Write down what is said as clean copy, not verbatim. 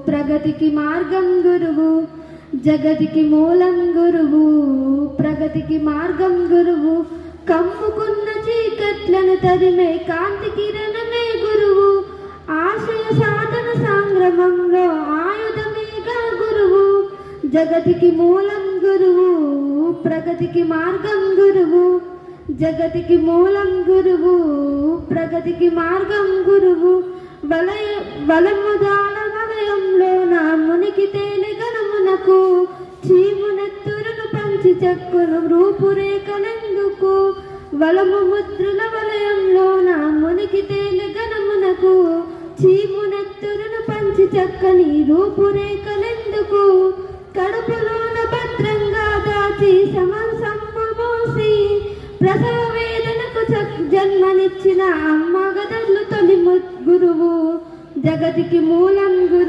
ప్రగతికి మార్గం గురువు, జగతికి మూలం గురువు, ప్రగతికి మార్గం గురువు, కమ్ముకున్న చీకట్లను తరిమే కాంతి కిరణమే గురువు, ఆశయ సాధన సంగ్రమంలో ఆయుధమేగా గురువు, జగతికి మూలం గురువు, ప్రగతికి మార్గం గురువు, జగతికి మూలం గురువు, ప్రగతికి మార్గం గురువు, వలముదాల వలయంలో నా మునికి తేనె గణమునకు, చీమునెత్తురును పంచి చెక్కును రూపురేఖలెందుకు, వలము ముద్రుల వలయంలో నా మునికి తేనె గణమునకు, చీమునెత్తురును పంచి చెక్కని రూపురేఖలెందుకు, కడుపులోన భద్రంగా దాచి సమసంపు మోసి ప్రసవ వేదనకు జన్మనిచ్చిన అమ్మ గదర్లు తొలి గురువు, జగతికి మూలం గురువు.